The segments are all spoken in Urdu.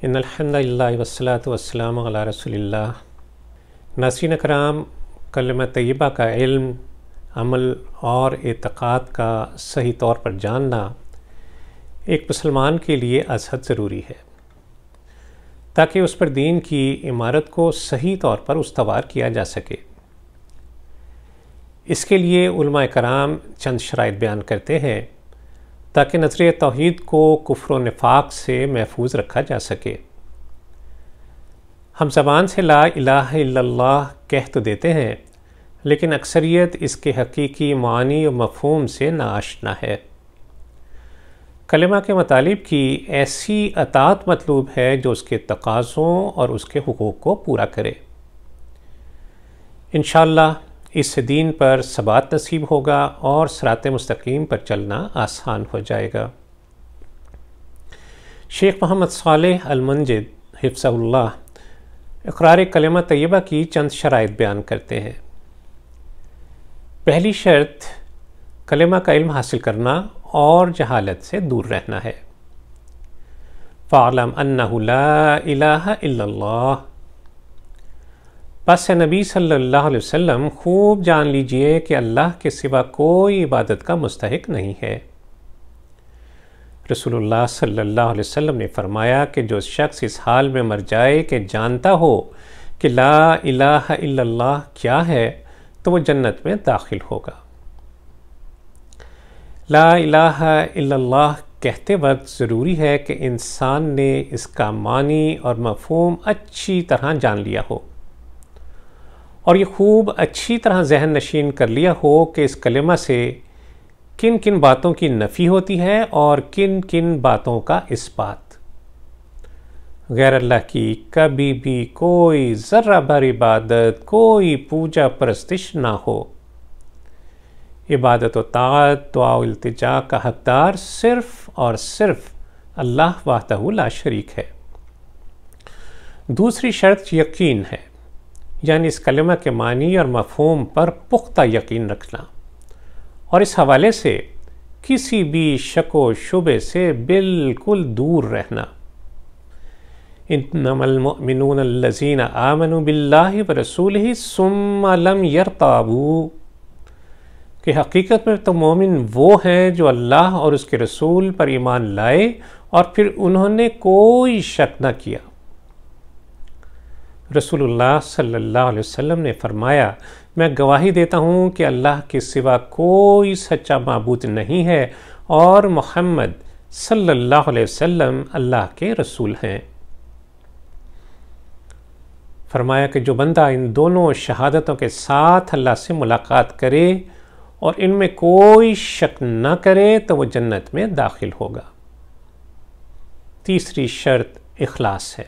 ان الحمد للہ والصلاۃ والسلام علی رسول اللہ۔ ناظرین کرام، کلمہ طیبہ کا علم، عمل اور اعتقاد کا صحیح طور پر جاننا ایک مسلمان کے لیے ازحد ضروری ہے تاکہ اس پر دین کی عمارت کو صحیح طور پر استوار کیا جا سکے۔ اس کے لیے علماء کرام چند شرائط بیان کرتے ہیں تاکہ نظریہ توحید کو کفر و نفاق سے محفوظ رکھا جا سکے۔ ہم زبان سے لا الہ الا اللہ کہہ تو دیتے ہیں، لیکن اکثریت اس کے حقیقی معنی و مفہوم سے ناآشنا ہے۔ کلمہ کے مطالب کی ایسی اطاعت مطلوب ہے جو اس کے تقاضوں اور اس کے حقوق کو پورا کرے۔ انشاءاللہ اس سے دین پر ثبات نصیب ہوگا اور صراط مستقیم پر چلنا آسان ہو جائے گا۔ شیخ محمد صالح المنجد حفظہ اللہ اقرار کلمہ طیبہ کی چند شرائط بیان کرتے ہیں۔ پہلی شرط کلمہ کا علم حاصل کرنا اور جہالت سے دور رہنا ہے۔ فَاعْلَمْ أَنَّهُ لَا إِلَٰهَ إِلَّا اللَّهُ، پس نبی صلی اللہ علیہ وسلم خوب جان لیجئے کہ اللہ کے سوا کوئی عبادت کا مستحق نہیں ہے۔ رسول اللہ صلی اللہ علیہ وسلم نے فرمایا کہ جو شخص اس حال میں مر جائے کہ جانتا ہو کہ لا الہ الا اللہ کیا ہے تو وہ جنت میں داخل ہوگا۔ لا الہ الا اللہ کہتے وقت ضروری ہے کہ انسان نے اس کا معنی اور مفہوم اچھی طرح جان لیا ہو اور یہ خوب اچھی طرح ذہن نشین کر لیا ہو کہ اس کلمہ سے کن کن باتوں کی نفی ہوتی ہے اور کن کن باتوں کا اثبات۔ غیر اللہ کی کبھی بھی کوئی ذرہ بھر عبادت، کوئی پوجا پرستش نہ ہو۔ عبادت و طاعت، دعا و التجا کا حقدار صرف اور صرف اللہ وحدہ لا شریک ہے۔ دوسری شرط یقین ہے، یعنی اس کلمہ کے معنی اور مفہوم پر پختہ یقین رکھنا اور اس حوالے سے کسی بھی شک و شبہ سے بالکل دور رہنا۔ انما المؤمنون الذین آمنوا باللہ ورسولہ ثم لم یرتابوا، کہ حقیقت میں تو مومن وہ ہیں جو اللہ اور اس کے رسول پر ایمان لائے اور پھر انہوں نے کوئی شک نہ کیا۔ رسول اللہ صلی اللہ علیہ وسلم نے فرمایا، میں گواہی دیتا ہوں کہ اللہ کے سوا کوئی سچا معبود نہیں ہے اور محمد صلی اللہ علیہ وسلم اللہ کے رسول ہیں۔ فرمایا کہ جو بندہ ان دونوں شہادتوں کے ساتھ اللہ سے ملاقات کرے اور ان میں کوئی شک نہ کرے تو وہ جنت میں داخل ہوگا۔ تیسری شرط اخلاص ہے،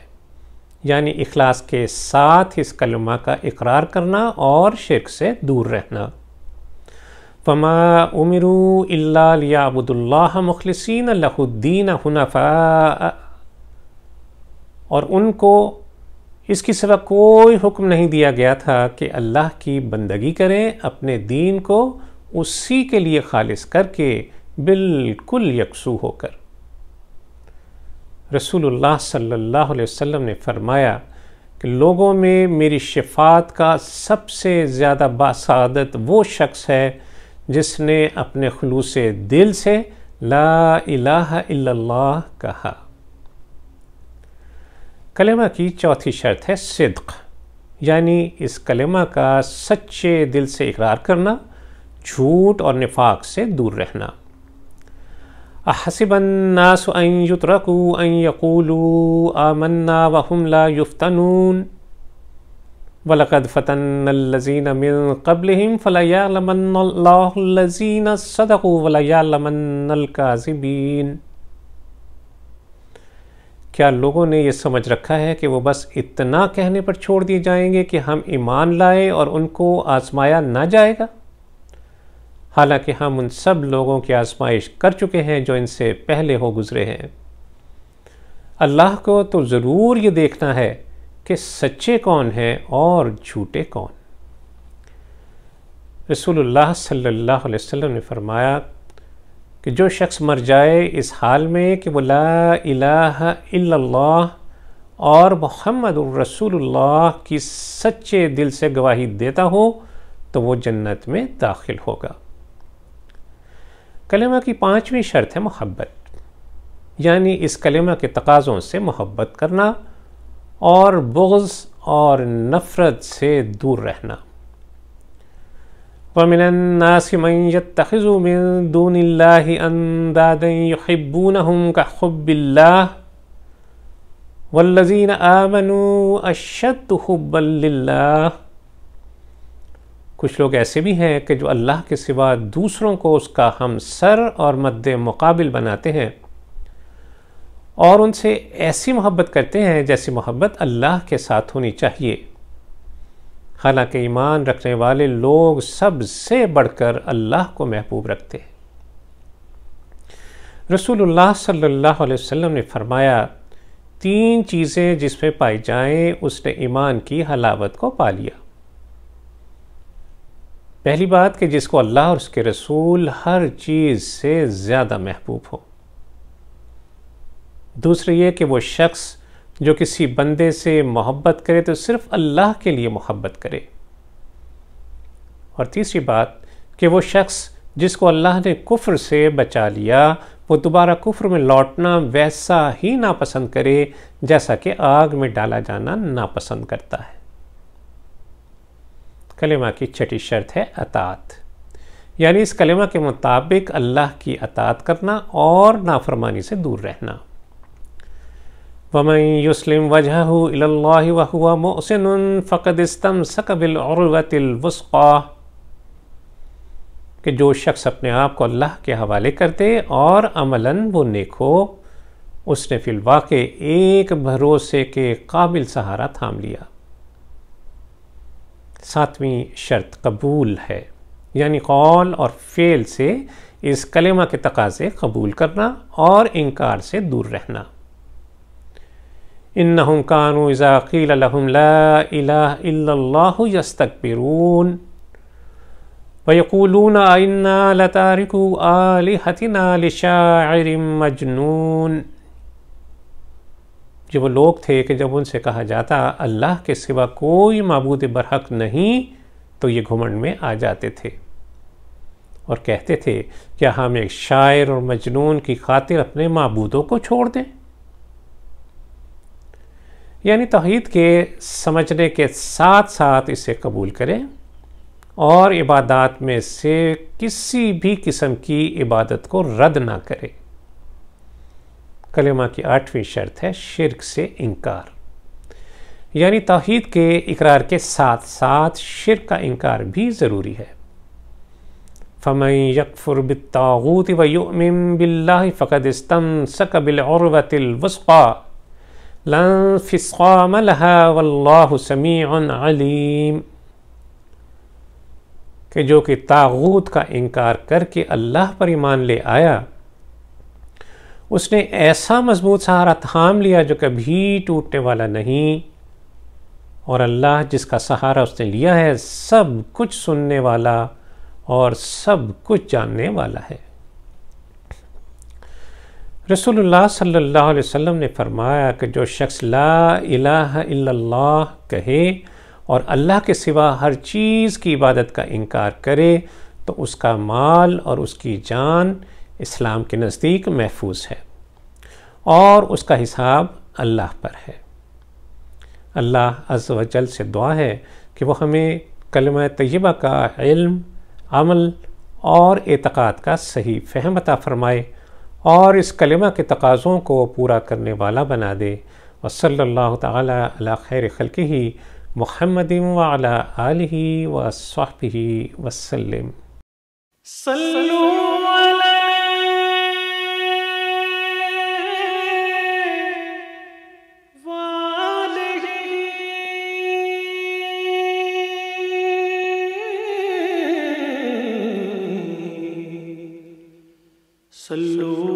یعنی اخلاص کے ساتھ اس کلمہ کا اقرار کرنا اور شرک سے دور رہنا۔ فَمَا أُمِرُوا إِلَّا لِيَعْبُدُوا اللَّهَ مُخْلِصِينَ لَهُ الدِّينَ حُنَفَاءَ، اور ان کو اس کی سوا کوئی حکم نہیں دیا گیا تھا کہ اللہ کی بندگی کریں، اپنے دین کو اسی کے لیے خالص کر کے بالکل یکسو ہو کر۔ رسول اللہ صلی اللہ علیہ وسلم نے فرمایا کہ لوگوں میں میری شفاعت کا سب سے زیادہ باسعادت وہ شخص ہے جس نے اپنے خلوص دل سے لا الہ الا اللہ کہا۔ کلمہ کی چوتھی شرط ہے صدق، یعنی اس کلمہ کا سچے دل سے اقرار کرنا، جھوٹ اور نفاق سے دور رہنا۔ احسب الناس ان یترکوا ان یقولوا آمنا وهم لا یفتنون وَلَقَدْ فَتَنَّ الَّذِينَ مِن قَبْلِهِمْ فَلَيَعْلَمَنَّ اللَّهُ الَّذِينَ صَدَقُوا وَلَيَعْلَمَنَّ الْكَاذِبِينَ۔ کیا لوگوں نے یہ سمجھ رکھا ہے کہ وہ بس اتنا کہنے پر چھوڑ دیے جائیں گے کہ ہم ایمان لائے اور ان کو آزمایا نہ جائے گا؟ حالانکہ ہم ان سب لوگوں کی آزمائش کر چکے ہیں جو ان سے پہلے ہو گزرے ہیں۔ اللہ کو تو ضرور یہ دیکھنا ہے کہ سچے کون ہیں اور جھوٹے کون۔ رسول اللہ صلی اللہ علیہ وسلم نے فرمایا کہ جو شخص مر جائے اس حال میں کہ وہ لا الہ الا اللہ اور محمد الرسول اللہ کی سچے دل سے گواہی دیتا ہو تو وہ جنت میں داخل ہوگا۔ کلمہ کی 5ویں شرط ہے محبت، یعنی اس کلمہ کے تقاضوں سے محبت کرنا اور بغض اور نفرت سے دور رہنا۔ وَمِنَ النَّاسِ مَن يَتَّخِذُ مِن دُونِ اللَّهِ أَندَادًا يُحِبُّونَهُمْ كَحُبِّ اللَّهِ وَالَّذِينَ آمَنُوا أَشَدُّ حُبًّا لِلَّهِ۔ کچھ لوگ ایسے بھی ہیں کہ جو اللہ کے سوا دوسروں کو اس کا ہمسر اور مد مقابل بناتے ہیں اور ان سے ایسی محبت کرتے ہیں جیسی محبت اللہ کے ساتھ ہونی چاہیے، حالانکہ ایمان رکھنے والے لوگ سب سے بڑھ کر اللہ کو محبوب رکھتے ہیں۔ رسول اللہ صلی اللہ علیہ وسلم نے فرمایا، 3 چیزیں جس میں پائی جائیں اس نے ایمان کی حلاوت کو پا لیا۔ پہلی بات کہ جس کو اللہ اور اس کے رسول ہر چیز سے زیادہ محبوب ہو۔ دوسرے یہ کہ وہ شخص جو کسی بندے سے محبت کرے تو صرف اللہ کے لیے محبت کرے۔ اور تیسری بات کہ وہ شخص جس کو اللہ نے کفر سے بچا لیا وہ دوبارہ کفر میں لوٹنا ویسا ہی ناپسند کرے جیسا کہ آگ میں ڈالا جانا ناپسند کرتا ہے۔ کلمہ کی 6ٹھی شرط ہے اطاعت، یعنی اس کلمہ کے مطابق اللہ کی اطاعت کرنا اور نافرمانی سے دور رہنا۔ وَمَن يُسْلِمْ وَجْهَهُ إِلَى اللَّهِ وَهُوَ مُحْسِنٌ فَقَدِ اسْتَمْسَكَ بِالْعُرْوَةِ الْوُثْقَىٰ، کہ جو شخص اپنے آپ کو اللہ کے حوالے کر دے اور عملاً وہ نیک ہو، اس نے فی الواقع ایک بھروسے کے قابل سہارا تھام لیا۔ 7ویں شرط قبول ہے، یعنی قول اور فعل سے اس کلمہ کے تقاضے قبول کرنا اور انکار سے دور رہنا۔ انہم کانوا اذا قیل لهم لا الہ الا اللہ یستکبرون ویقولون انا لتارکو آلہتنا لشاعر مجنون۔ جو وہ لوگ تھے کہ جب ان سے کہا جاتا اللہ کے سوا کوئی معبود برحق نہیں تو یہ گھمنڈ میں آ جاتے تھے اور کہتے تھے کیا ہم ایک شاعر اور مجنون کی خاطر اپنے معبودوں کو چھوڑ دیں؟ یعنی توحید کے سمجھنے کے ساتھ ساتھ اسے قبول کریں اور عبادات میں سے کسی بھی قسم کی عبادت کو رد نہ کرے۔ کلمہ کی 8ویں شرط ہے شرک سے انکار، یعنی توحید کے اقرار کے ساتھ ساتھ شرک کا انکار بھی ضروری ہے۔ فَمَن يَكْفُرْ بِالطَّاغُوتِ وَيُؤْمِن بِاللَّهِ فَقَدِ اسْتَمْسَكَ بِالْعُرْوَةِ الْوُثْقَىٰ لَا انفِصَامَ لَهَا وَاللَّهُ سَمِيعٌ عَلِيمٌ، کہ جو کہ طاغوت کا انکار کر کے اللہ پر ایمان لے آیا اس نے ایسا مضبوط سہارا تھام لیا جو کبھی ٹوٹنے والا نہیں، اور اللہ جس کا سہارا اس نے لیا ہے سب کچھ سننے والا اور سب کچھ جاننے والا ہے۔ رسول اللہ صلی اللہ علیہ وسلم نے فرمایا کہ جو شخص لا الہ الا اللہ کہے اور اللہ کے سوا ہر چیز کی عبادت کا انکار کرے تو اس کا مال اور اس کی جان اسلام کے نزدیک محفوظ ہے اور اس کا حساب اللہ پر ہے۔ اللہ عز و جل سے دعا ہے کہ وہ ہمیں کلمہ طیبہ کا علم، عمل اور اعتقاد کا صحیح فہم عطا فرمائے اور اس کلمہ کے تقاضوں کو پورا کرنے والا بنا دے۔ وصلی اللہ تعالی علی خیر خلقہ محمد وعلی آلہ وصحبہ وسلم۔ صلوا علی صلوا